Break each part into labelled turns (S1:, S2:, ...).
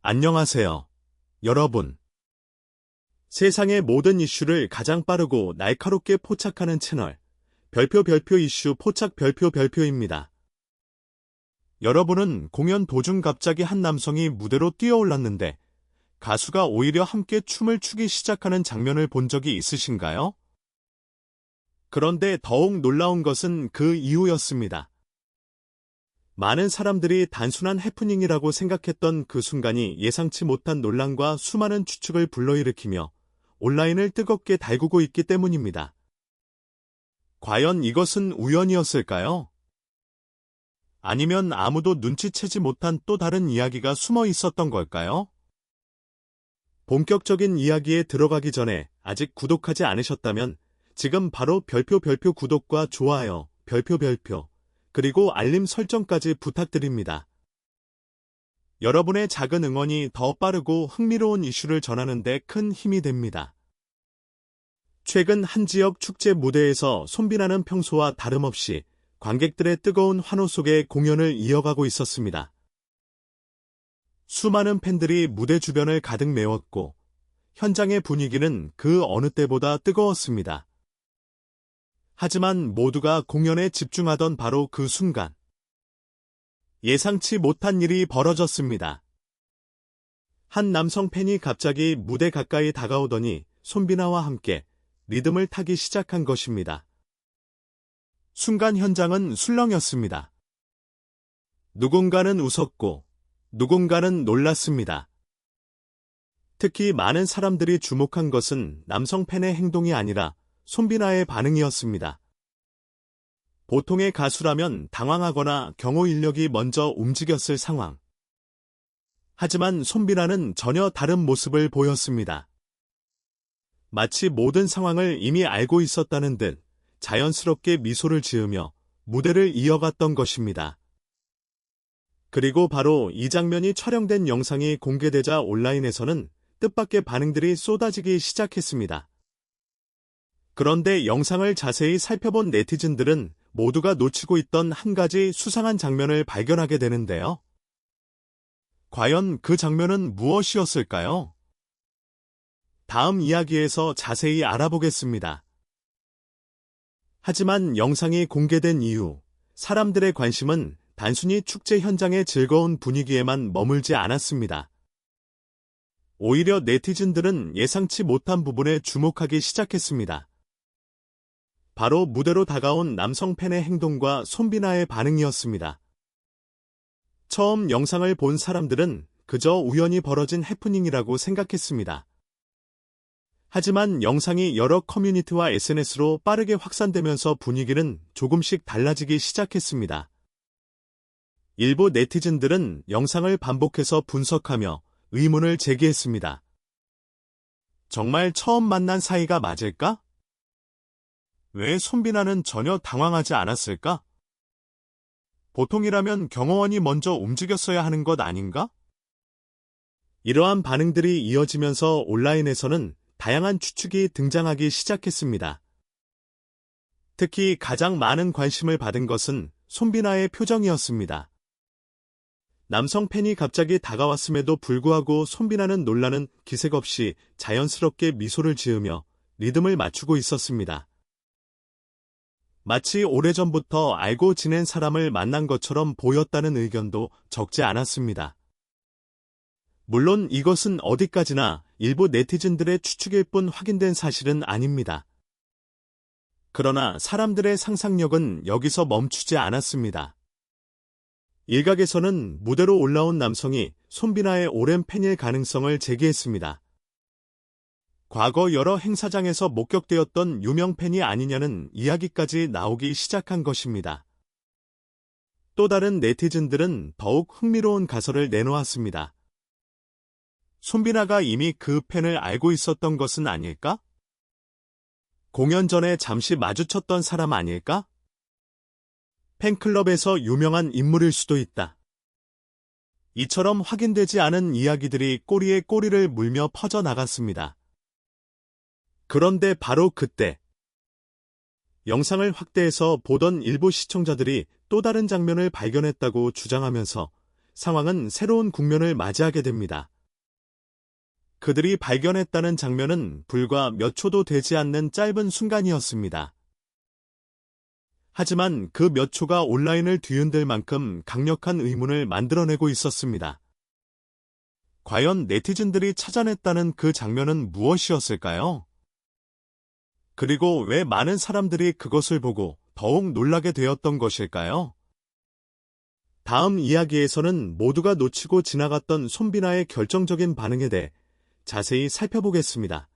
S1: 안녕하세요, 여러분. 세상의 모든 이슈를 가장 빠르고 날카롭게 포착하는 채널, 별표 이슈 포착 별표입니다. 여러분은 공연 도중 갑자기 한 남성이 무대로 뛰어올랐는데 가수가 오히려 함께 춤을 추기 시작하는 장면을 본 적이 있으신가요? 그런데 더욱 놀라운 것은 그 이후였습니다. 많은 사람들이 단순한 해프닝이라고 생각했던 그 순간이 예상치 못한 논란과 수많은 추측을 불러일으키며 온라인을 뜨겁게 달구고 있기 때문입니다. 과연 이것은 우연이었을까요? 아니면 아무도 눈치채지 못한 또 다른 이야기가 숨어 있었던 걸까요? 본격적인 이야기에 들어가기 전에 아직 구독하지 않으셨다면 지금 바로 별표 구독과 좋아요, 별표 그리고 알림 설정까지 부탁드립니다. 여러분의 작은 응원이 더 빠르고 흥미로운 이슈를 전하는 데 큰 힘이 됩니다. 최근 한 지역 축제 무대에서 손비나는 평소와 다름없이 관객들의 뜨거운 환호 속에 공연을 이어가고 있었습니다. 수많은 팬들이 무대 주변을 가득 메웠고 현장의 분위기는 그 어느 때보다 뜨거웠습니다. 하지만 모두가 공연에 집중하던 바로 그 순간 예상치 못한 일이 벌어졌습니다. 한 남성 팬이 갑자기 무대 가까이 다가오더니 손비나와 함께 리듬을 타기 시작한 것입니다. 순간 현장은 술렁였습니다. 누군가는 웃었고 누군가는 놀랐습니다. 특히 많은 사람들이 주목한 것은 남성 팬의 행동이 아니라 손비나의 반응이었습니다. 보통의 가수라면 당황하거나 경호 인력이 먼저 움직였을 상황. 하지만 손비나는 전혀 다른 모습을 보였습니다. 마치 모든 상황을 이미 알고 있었다는 듯 자연스럽게 미소를 지으며 무대를 이어갔던 것입니다. 그리고 바로 이 장면이 촬영된 영상이 공개되자 온라인에서는 뜻밖의 반응들이 쏟아지기 시작했습니다. 그런데 영상을 자세히 살펴본 네티즌들은 모두가 놓치고 있던 한 가지 수상한 장면을 발견하게 되는데요. 과연 그 장면은 무엇이었을까요? 다음 이야기에서 자세히 알아보겠습니다. 하지만 영상이 공개된 이후 사람들의 관심은 단순히 축제 현장의 즐거운 분위기에만 머물지 않았습니다. 오히려 네티즌들은 예상치 못한 부분에 주목하기 시작했습니다. 바로 무대로 다가온 남성 팬의 행동과 손비나의 반응이었습니다. 처음 영상을 본 사람들은 그저 우연히 벌어진 해프닝이라고 생각했습니다. 하지만 영상이 여러 커뮤니티와 SNS로 빠르게 확산되면서 분위기는 조금씩 달라지기 시작했습니다. 일부 네티즌들은 영상을 반복해서 분석하며 의문을 제기했습니다. 정말 처음 만난 사이가 맞을까? 왜 손비나는 전혀 당황하지 않았을까? 보통이라면 경호원이 먼저 움직였어야 하는 것 아닌가? 이러한 반응들이 이어지면서 온라인에서는 다양한 추측이 등장하기 시작했습니다. 특히 가장 많은 관심을 받은 것은 손비나의 표정이었습니다. 남성 팬이 갑자기 다가왔음에도 불구하고 손비나는 놀라는 기색 없이 자연스럽게 미소를 지으며 리듬을 맞추고 있었습니다. 마치 오래전부터 알고 지낸 사람을 만난 것처럼 보였다는 의견도 적지 않았습니다. 물론 이것은 어디까지나 일부 네티즌들의 추측일 뿐 확인된 사실은 아닙니다. 그러나 사람들의 상상력은 여기서 멈추지 않았습니다. 일각에서는 무대로 올라온 남성이 손비나의 오랜 팬일 가능성을 제기했습니다. 과거 여러 행사장에서 목격되었던 유명 팬이 아니냐는 이야기까지 나오기 시작한 것입니다. 또 다른 네티즌들은 더욱 흥미로운 가설을 내놓았습니다. 손비나가 이미 그 팬을 알고 있었던 것은 아닐까? 공연 전에 잠시 마주쳤던 사람 아닐까? 팬클럽에서 유명한 인물일 수도 있다. 이처럼 확인되지 않은 이야기들이 꼬리에 꼬리를 물며 퍼져나갔습니다. 그런데 바로 그때 영상을 확대해서 보던 일부 시청자들이 또 다른 장면을 발견했다고 주장하면서 상황은 새로운 국면을 맞이하게 됩니다. 그들이 발견했다는 장면은 불과 몇 초도 되지 않는 짧은 순간이었습니다. 하지만 그 몇 초가 온라인을 뒤흔들 만큼 강력한 의문을 만들어내고 있었습니다. 과연 네티즌들이 찾아냈다는 그 장면은 무엇이었을까요? 그리고 왜 많은 사람들이 그것을 보고 더욱 놀라게 되었던 것일까요? 다음 이야기에서는 모두가 놓치고 지나갔던 손비나의 결정적인 반응에 대해 자세히 살펴보겠습니다.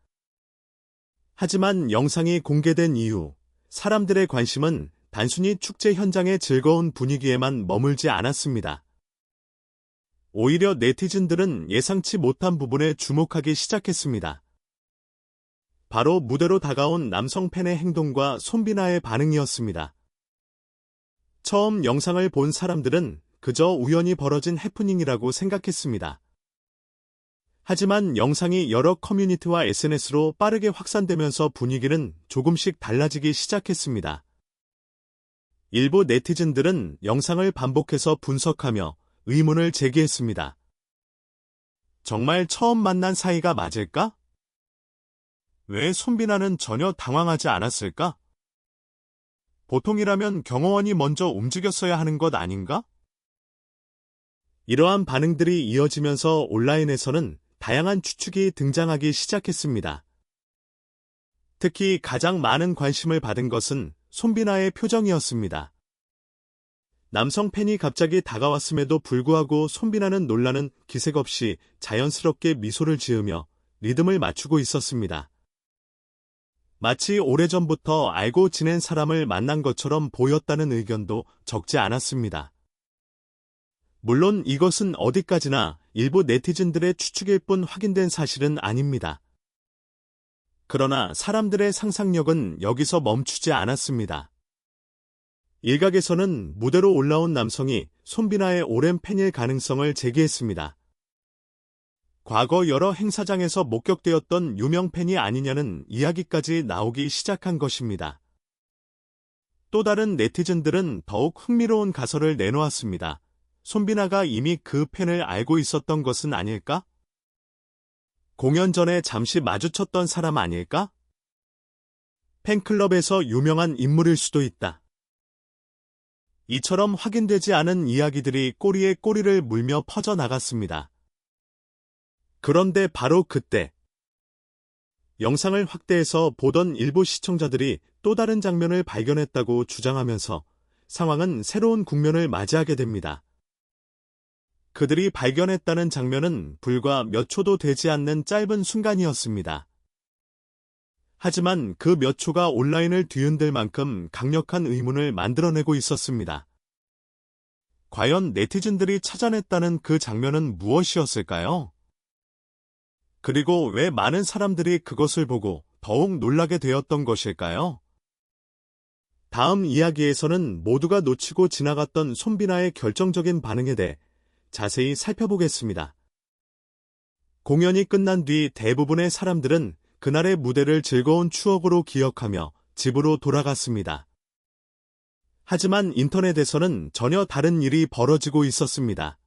S1: 하지만 영상이 공개된 이후 사람들의 관심은 단순히 축제 현장의 즐거운 분위기에만 머물지 않았습니다. 오히려 네티즌들은 예상치 못한 부분에 주목하기 시작했습니다. 바로 무대로 다가온 남성 팬의 행동과 손비나의 반응이었습니다. 처음 영상을 본 사람들은 그저 우연히 벌어진 해프닝이라고 생각했습니다. 하지만 영상이 여러 커뮤니티와 SNS로 빠르게 확산되면서 분위기는 조금씩 달라지기 시작했습니다. 일부 네티즌들은 영상을 반복해서 분석하며 의문을 제기했습니다. 정말 처음 만난 사이가 맞을까? 왜 손비나는 전혀 당황하지 않았을까? 보통이라면 경호원이 먼저 움직였어야 하는 것 아닌가? 이러한 반응들이 이어지면서 온라인에서는 다양한 추측이 등장하기 시작했습니다. 특히 가장 많은 관심을 받은 것은 손비나의 표정이었습니다. 남성 팬이 갑자기 다가왔음에도 불구하고 손비나는 놀라는 기색 없이 자연스럽게 미소를 지으며 리듬을 맞추고 있었습니다. 마치 오래전부터 알고 지낸 사람을 만난 것처럼 보였다는 의견도 적지 않았습니다. 물론 이것은 어디까지나 일부 네티즌들의 추측일 뿐 확인된 사실은 아닙니다. 그러나 사람들의 상상력은 여기서 멈추지 않았습니다. 일각에서는 무대로 올라온 남성이 손비나의 오랜 팬일 가능성을 제기했습니다. 과거 여러 행사장에서 목격되었던 유명 팬이 아니냐는 이야기까지 나오기 시작한 것입니다. 또 다른 네티즌들은 더욱 흥미로운 가설을 내놓았습니다. 손비나가 이미 그 팬을 알고 있었던 것은 아닐까? 공연 전에 잠시 마주쳤던 사람 아닐까? 팬클럽에서 유명한 인물일 수도 있다. 이처럼 확인되지 않은 이야기들이 꼬리에 꼬리를 물며 퍼져나갔습니다. 그런데 바로 그때 영상을 확대해서 보던 일부 시청자들이 또 다른 장면을 발견했다고 주장하면서 상황은 새로운 국면을 맞이하게 됩니다. 그들이 발견했다는 장면은 불과 몇 초도 되지 않는 짧은 순간이었습니다. 하지만 그 몇 초가 온라인을 뒤흔들 만큼 강력한 의문을 만들어내고 있었습니다. 과연 네티즌들이 찾아냈다는 그 장면은 무엇이었을까요? 그리고 왜 많은 사람들이 그것을 보고 더욱 놀라게 되었던 것일까요? 다음 이야기에서는 모두가 놓치고 지나갔던 손비나의 결정적인 반응에 대해 자세히 살펴보겠습니다. 공연이 끝난 뒤 대부분의 사람들은 그날의 무대를 즐거운 추억으로 기억하며 집으로 돌아갔습니다. 하지만 인터넷에서는 전혀 다른 일이 벌어지고 있었습니다.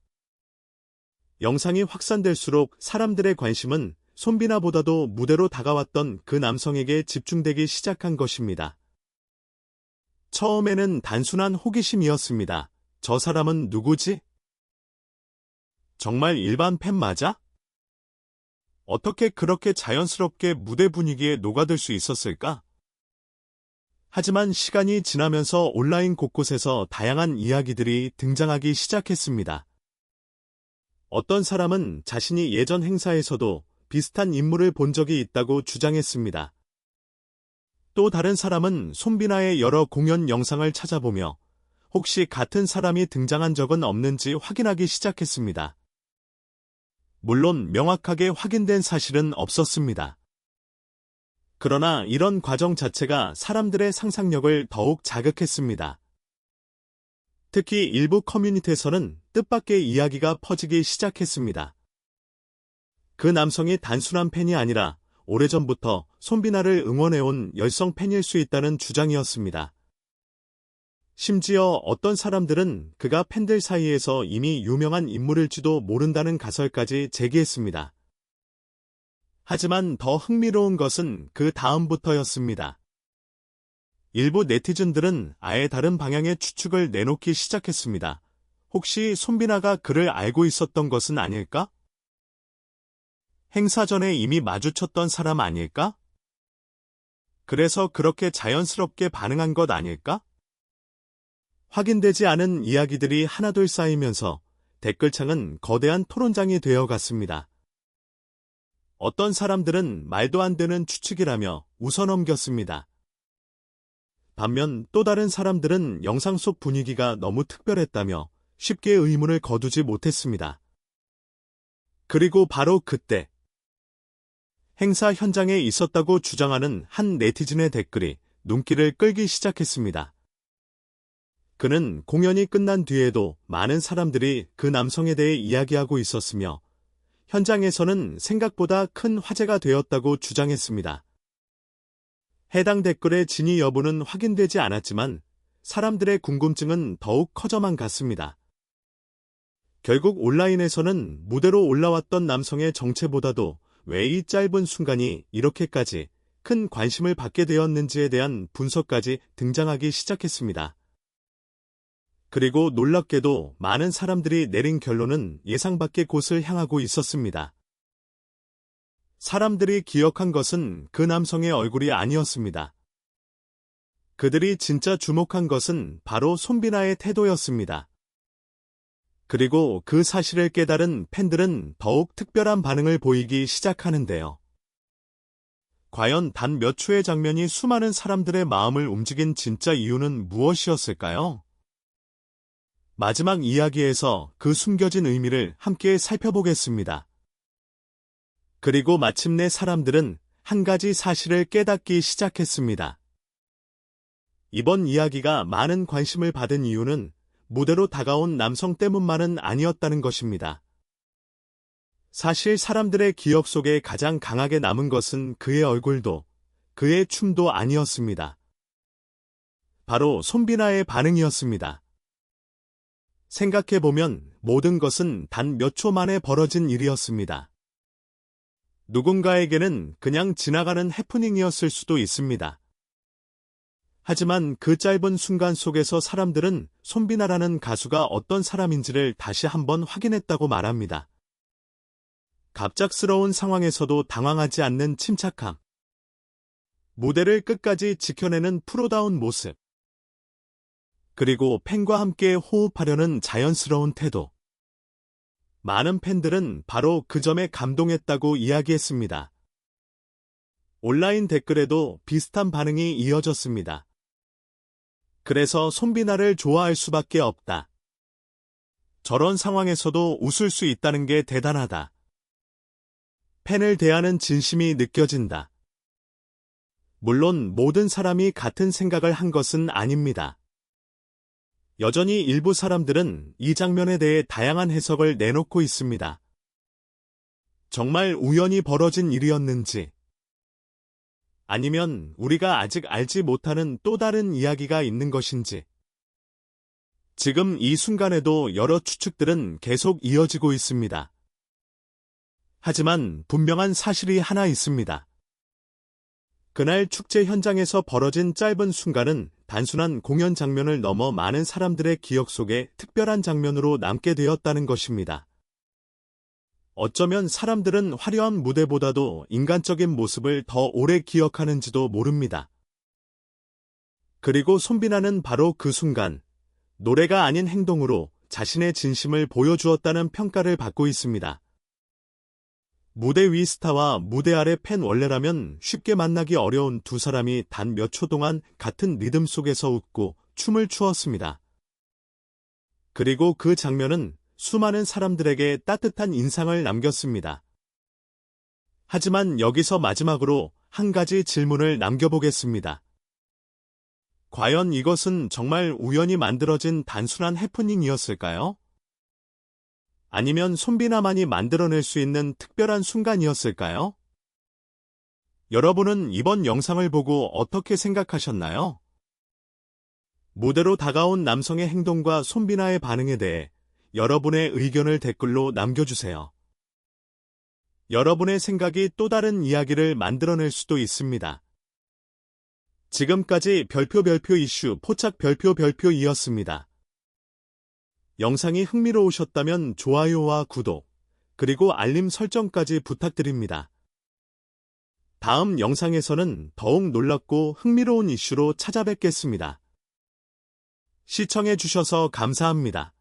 S1: 영상이 확산될수록 사람들의 관심은 손비나보다도 무대로 다가왔던 그 남성에게 집중되기 시작한 것입니다. 처음에는 단순한 호기심이었습니다. 저 사람은 누구지? 정말 일반 팬 맞아? 어떻게 그렇게 자연스럽게 무대 분위기에 녹아들 수 있었을까? 하지만 시간이 지나면서 온라인 곳곳에서 다양한 이야기들이 등장하기 시작했습니다. 어떤 사람은 자신이 예전 행사에서도 비슷한 인물을 본 적이 있다고 주장했습니다. 또 다른 사람은 손비나의 여러 공연 영상을 찾아보며 혹시 같은 사람이 등장한 적은 없는지 확인하기 시작했습니다. 물론 명확하게 확인된 사실은 없었습니다. 그러나 이런 과정 자체가 사람들의 상상력을 더욱 자극했습니다. 특히 일부 커뮤니티에서는 뜻밖의 이야기가 퍼지기 시작했습니다. 그 남성이 단순한 팬이 아니라 오래전부터 손비나를 응원해온 열성 팬일 수 있다는 주장이었습니다. 심지어 어떤 사람들은 그가 팬들 사이에서 이미 유명한 인물일지도 모른다는 가설까지 제기했습니다. 하지만 더 흥미로운 것은 그 다음부터였습니다. 일부 네티즌들은 아예 다른 방향의 추측을 내놓기 시작했습니다. 혹시 손비나가 그를 알고 있었던 것은 아닐까? 행사 전에 이미 마주쳤던 사람 아닐까? 그래서 그렇게 자연스럽게 반응한 것 아닐까? 확인되지 않은 이야기들이 하나둘 쌓이면서 댓글창은 거대한 토론장이 되어갔습니다. 어떤 사람들은 말도 안 되는 추측이라며 웃어넘겼습니다. 반면 또 다른 사람들은 영상 속 분위기가 너무 특별했다며 쉽게 의문을 거두지 못했습니다. 그리고 바로 그때 행사 현장에 있었다고 주장하는 한 네티즌의 댓글이 눈길을 끌기 시작했습니다. 그는 공연이 끝난 뒤에도 많은 사람들이 그 남성에 대해 이야기하고 있었으며 현장에서는 생각보다 큰 화제가 되었다고 주장했습니다. 해당 댓글의 진위 여부는 확인되지 않았지만 사람들의 궁금증은 더욱 커져만 갔습니다. 결국 온라인에서는 무대로 올라왔던 남성의 정체보다도 왜 이 짧은 순간이 이렇게까지 큰 관심을 받게 되었는지에 대한 분석까지 등장하기 시작했습니다. 그리고 놀랍게도 많은 사람들이 내린 결론은 예상 밖의 곳을 향하고 있었습니다. 사람들이 기억한 것은 그 남성의 얼굴이 아니었습니다. 그들이 진짜 주목한 것은 바로 손비나의 태도였습니다. 그리고 그 사실을 깨달은 팬들은 더욱 특별한 반응을 보이기 시작하는데요. 과연 단 몇 초의 장면이 수많은 사람들의 마음을 움직인 진짜 이유는 무엇이었을까요? 마지막 이야기에서 그 숨겨진 의미를 함께 살펴보겠습니다. 그리고 마침내 사람들은 한 가지 사실을 깨닫기 시작했습니다. 이번 이야기가 많은 관심을 받은 이유는 무대로 다가온 남성 때문만은 아니었다는 것입니다. 사실 사람들의 기억 속에 가장 강하게 남은 것은 그의 얼굴도, 그의 춤도 아니었습니다. 바로 손비나의 반응이었습니다. 생각해보면 모든 것은 단 몇 초 만에 벌어진 일이었습니다. 누군가에게는 그냥 지나가는 해프닝이었을 수도 있습니다. 하지만 그 짧은 순간 속에서 사람들은 손비나라는 가수가 어떤 사람인지를 다시 한번 확인했다고 말합니다. 갑작스러운 상황에서도 당황하지 않는 침착함. 무대를 끝까지 지켜내는 프로다운 모습. 그리고 팬과 함께 호흡하려는 자연스러운 태도. 많은 팬들은 바로 그 점에 감동했다고 이야기했습니다. 온라인 댓글에도 비슷한 반응이 이어졌습니다. 그래서 손비나를 좋아할 수밖에 없다. 저런 상황에서도 웃을 수 있다는 게 대단하다. 팬을 대하는 진심이 느껴진다. 물론 모든 사람이 같은 생각을 한 것은 아닙니다. 여전히 일부 사람들은 이 장면에 대해 다양한 해석을 내놓고 있습니다. 정말 우연히 벌어진 일이었는지, 아니면 우리가 아직 알지 못하는 또 다른 이야기가 있는 것인지. 지금 이 순간에도 여러 추측들은 계속 이어지고 있습니다. 하지만 분명한 사실이 하나 있습니다. 그날 축제 현장에서 벌어진 짧은 순간은 단순한 공연 장면을 넘어 많은 사람들의 기억 속에 특별한 장면으로 남게 되었다는 것입니다. 어쩌면 사람들은 화려한 무대보다도 인간적인 모습을 더 오래 기억하는지도 모릅니다. 그리고 손비나는 바로 그 순간, 노래가 아닌 행동으로 자신의 진심을 보여주었다는 평가를 받고 있습니다. 무대 위 스타와 무대 아래 팬 원래라면 쉽게 만나기 어려운 두 사람이 단 몇 초 동안 같은 리듬 속에서 웃고 춤을 추었습니다. 그리고 그 장면은 수많은 사람들에게 따뜻한 인상을 남겼습니다. 하지만 여기서 마지막으로 한 가지 질문을 남겨보겠습니다. 과연 이것은 정말 우연히 만들어진 단순한 해프닝이었을까요? 아니면 손비나만이 만들어낼 수 있는 특별한 순간이었을까요? 여러분은 이번 영상을 보고 어떻게 생각하셨나요? 무대로 다가온 남성의 행동과 손비나의 반응에 대해 여러분의 의견을 댓글로 남겨주세요. 여러분의 생각이 또 다른 이야기를 만들어낼 수도 있습니다. 지금까지 별표 이슈 포착 별표이었습니다. 영상이 흥미로우셨다면 좋아요와 구독, 그리고 알림 설정까지 부탁드립니다. 다음 영상에서는 더욱 놀랍고 흥미로운 이슈로 찾아뵙겠습니다. 시청해주셔서 감사합니다.